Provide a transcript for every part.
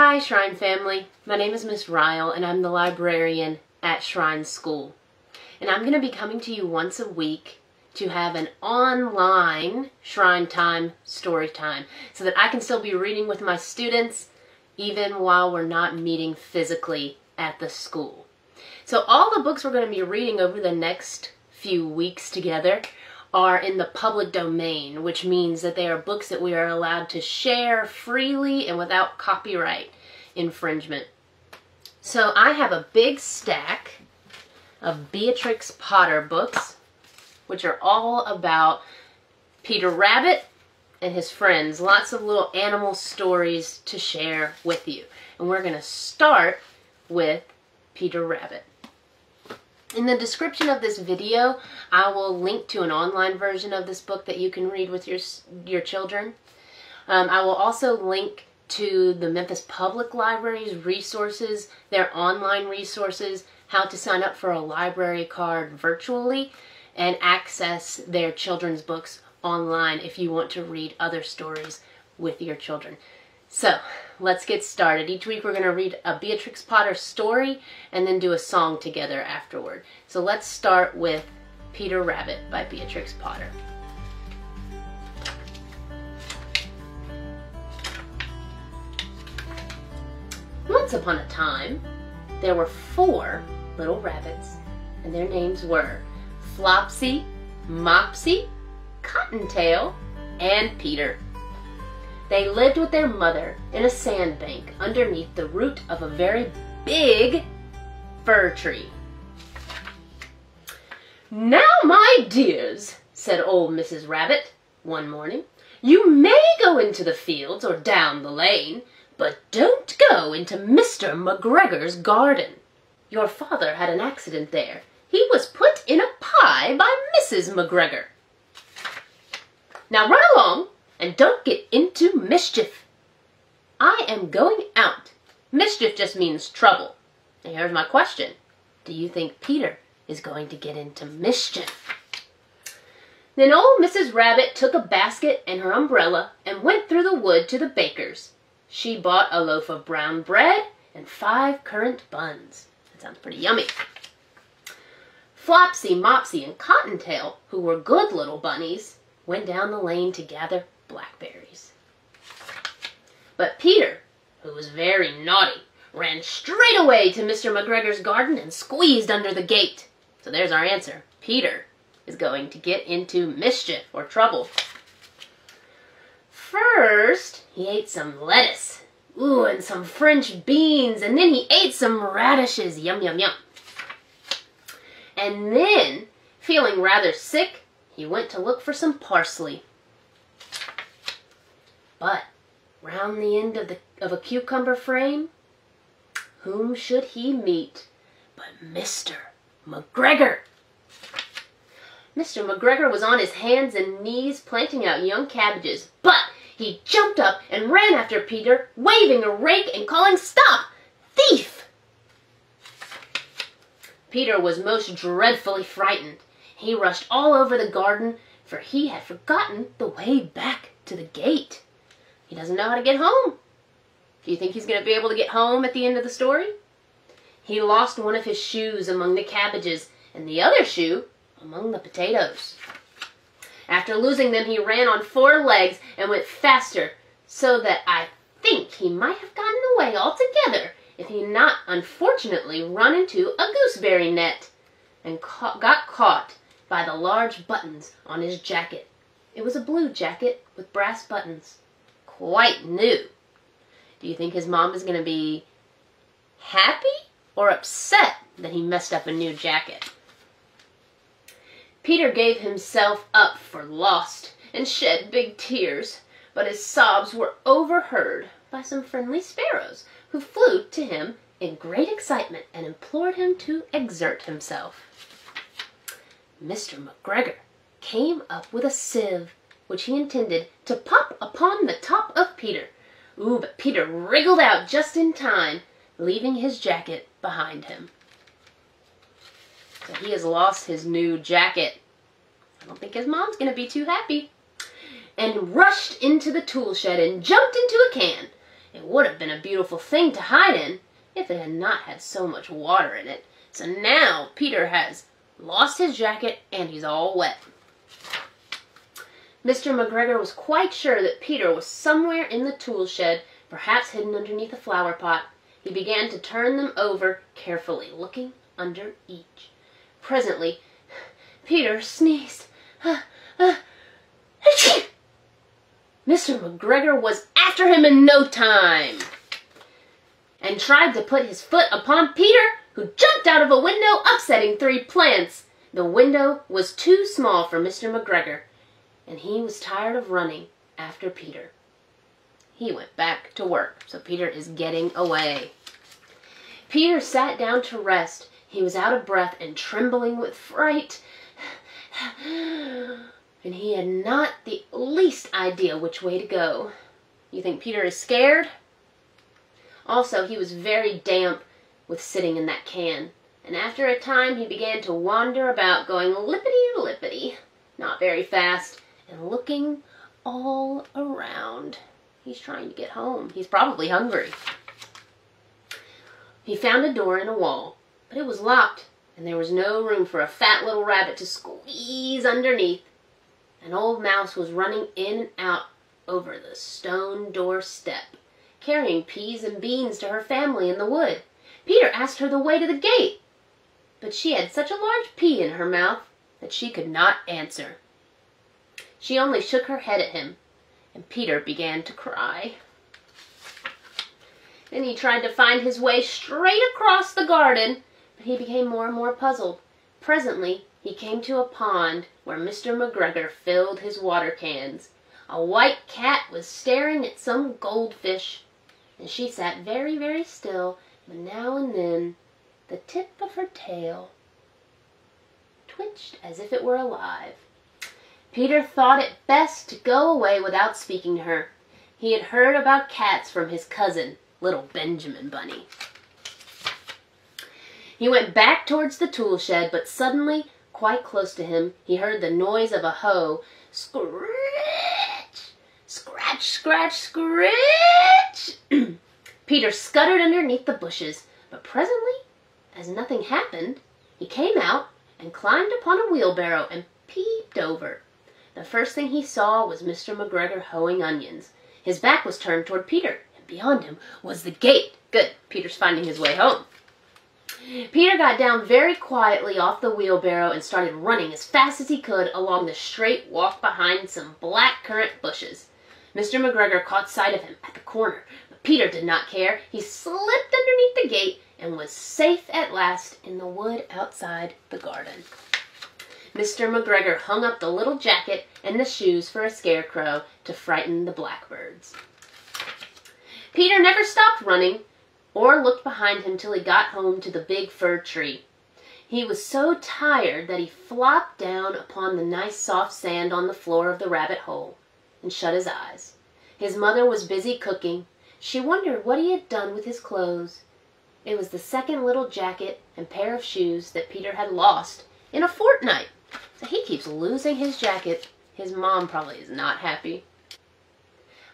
Hi Shrine family, my name is Miss Ryle and I'm the librarian at Shrine School. And I'm going to be coming to you once a week to have an online Shrine Time story time so that I can still be reading with my students even while we're not meeting physically at the school. So all the books we're going to be reading over the next few weeks together are in the public domain, which means that they are books that we are allowed to share freely and without copyright infringement. So I have a big stack of Beatrix Potter books, which are all about Peter Rabbit and his friends. Lots of little animal stories to share with you. And we're going to start with Peter Rabbit. In the description of this video, I will link to an online version of this book that you can read with your children. I will also link to the Memphis Public Library's resources, their online resources, how to sign up for a library card virtually, and access their children's books online if you want to read other stories with your children. So, let's get started. Each week we're going to read a Beatrix Potter story and then do a song together afterward. So let's start with Peter Rabbit by Beatrix Potter. Once upon a time, there were 4 little rabbits, and their names were Flopsy, Mopsy, Cottontail, and Peter. They lived with their mother in a sandbank underneath the root of a very big fir tree. "Now, my dears," said old Mrs. Rabbit one morning, "you may go into the fields or down the lane, but don't go into Mr. McGregor's garden. Your father had an accident there. He was put in a pie by Mrs. McGregor. Now run along and don't get into mischief. I am going out. Mischief just means trouble. Now here's my question. Do you think Peter is going to get into mischief?" Then old Mrs. Rabbit took a basket and her umbrella and went through the wood to the baker's. She bought a loaf of brown bread and 5 currant buns. That sounds pretty yummy. Flopsy, Mopsy, and Cottontail, who were good little bunnies, went down the lane to gather blackberries. But Peter, who was very naughty, ran straight away to Mr. McGregor's garden and squeezed under the gate. So there's our answer. Peter is going to get into mischief or trouble. First, he ate some lettuce. Ooh, and some French beans, and then he ate some radishes. Yum, yum, yum. And then, feeling rather sick, he went to look for some parsley. But round the end of a cucumber frame, whom should he meet but Mr. McGregor? Mr. McGregor was on his hands and knees planting out young cabbages, but he jumped up and ran after Peter, waving a rake and calling, "Stop! Thief!" Peter was most dreadfully frightened. He rushed all over the garden, for he had forgotten the way back to the gate. He doesn't know how to get home. Do you think he's going to be able to get home at the end of the story? He lost one of his shoes among the cabbages and the other shoe among the potatoes. After losing them, he ran on 4 legs and went faster, so that I think he might have gotten away altogether if he had not unfortunately run into a gooseberry net and got caught by the large buttons on his jacket. It was a blue jacket with brass buttons. Quite new. Do you think his mom is going to be happy or upset that he messed up a new jacket? Peter gave himself up for lost and shed big tears, but his sobs were overheard by some friendly sparrows who flew to him in great excitement and implored him to exert himself. Mr. McGregor came up with a sieve, which he intended to pop upon the top of Peter. Ooh, but Peter wriggled out just in time, leaving his jacket behind him. So he has lost his new jacket. I don't think his mom's going to be too happy. And rushed into the tool shed and jumped into a can. It would have been a beautiful thing to hide in if it had not had so much water in it. So now Peter has lost his jacket and he's all wet. Mr. McGregor was quite sure that Peter was somewhere in the tool shed, perhaps hidden underneath a flower pot. He began to turn them over carefully, looking under each. Presently, Peter sneezed. Mr. McGregor was after him in no time and tried to put his foot upon Peter, who jumped out of a window, upsetting 3 plants. The window was too small for Mr. McGregor, and he was tired of running after Peter. He went back to work, so Peter is getting away. Peter sat down to rest. He was out of breath and trembling with fright, and he had not the least idea which way to go. You think Peter is scared? Also, he was very damp with sitting in that can, and after a time he began to wander about, going lippity-lippity, not very fast, and looking all around. He's trying to get home. He's probably hungry. He found a door in a wall, but it was locked, and there was no room for a fat little rabbit to squeeze underneath. An old mouse was running in and out over the stone doorstep, carrying peas and beans to her family in the wood. Peter asked her the way to the gate, but she had such a large pea in her mouth that she could not answer. She only shook her head at him, and Peter began to cry. Then he tried to find his way straight across the garden, but he became more and more puzzled. Presently, he came to a pond where Mr. McGregor filled his water cans. A white cat was staring at some goldfish, and she sat very, very still, but now and then the tip of her tail twitched as if it were alive. Peter thought it best to go away without speaking to her. He had heard about cats from his cousin, little Benjamin Bunny. He went back towards the tool shed, but suddenly, quite close to him, he heard the noise of a hoe. Scratch! Scratch, scratch, scratch! Peter scuttered underneath the bushes, but presently, as nothing happened, he came out and climbed upon a wheelbarrow and peeped over. The first thing he saw was Mr. McGregor hoeing onions. His back was turned toward Peter, and beyond him was the gate. Good, Peter's finding his way home. Peter got down very quietly off the wheelbarrow and started running as fast as he could along the straight walk behind some black currant bushes. Mr. McGregor caught sight of him at the corner, but Peter did not care. He slipped underneath the gate and was safe at last in the wood outside the garden. Mr. McGregor hung up the little jacket and the shoes for a scarecrow to frighten the blackbirds. Peter never stopped running or looked behind him till he got home to the big fir tree. He was so tired that he flopped down upon the nice soft sand on the floor of the rabbit hole and shut his eyes. His mother was busy cooking. She wondered what he had done with his clothes. It was the second little jacket and pair of shoes that Peter had lost in a fortnight. So he keeps losing his jacket. His mom probably is not happy.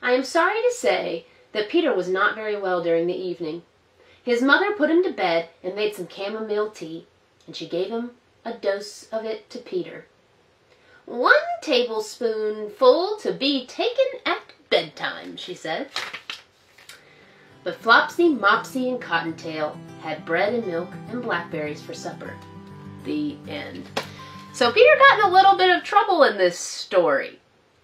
I am sorry to say that Peter was not very well during the evening. His mother put him to bed and made some chamomile tea, and she gave him a dose of it to Peter. 1 tablespoonful to be taken at bedtime, she said. But Flopsy, Mopsy, and Cottontail had bread and milk and blackberries for supper. The end. So Peter got in a little bit of trouble in this story.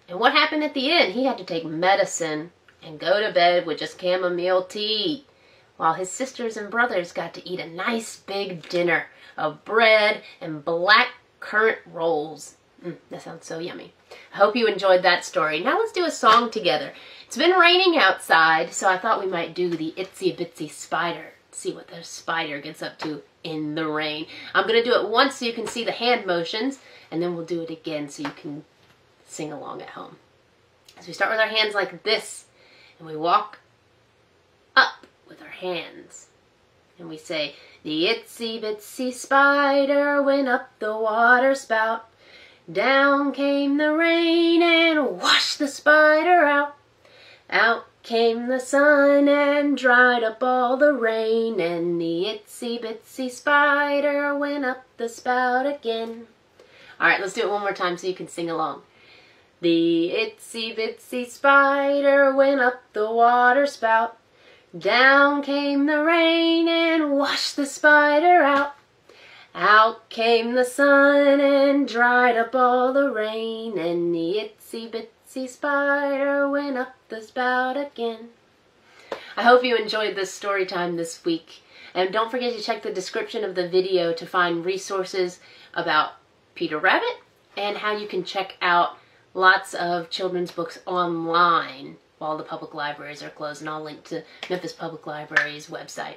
And what happened at the end? He had to take medicine and go to bed with just chamomile tea, while his sisters and brothers got to eat a nice big dinner of bread and black currant rolls. That sounds so yummy. I hope you enjoyed that story. Now let's do a song together. It's been raining outside, so I thought we might do the Itsy Bitsy Spider. See what the spider gets up to in the rain. I'm going to do it once so you can see the hand motions, and then we'll do it again so you can sing along at home. So we start with our hands like this, and we walk up with our hands. And we say, the itsy bitsy spider went up the water spout. Down came the rain and washed the spider out. Out came the sun and dried up all the rain, and the itsy bitsy spider went up the spout again. Alright, let's do it one more time so you can sing along. The itsy bitsy spider went up the water spout. Down came the rain and washed the spider out. Out came the sun and dried up all the rain, and the itsy bitsy spider went up the spout again. I hope you enjoyed this story time this week. And don't forget to check the description of the video to find resources about Peter Rabbit and how you can check out lots of children's books online while the public libraries are closed. And I'll link to Memphis Public Library's website.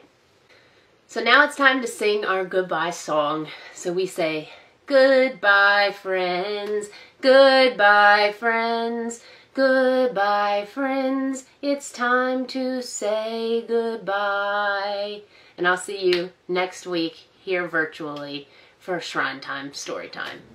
So now it's time to sing our goodbye song. So we say, goodbye friends, goodbye friends, goodbye friends. It's time to say goodbye. And I'll see you next week here virtually for Shrine Time Story Time.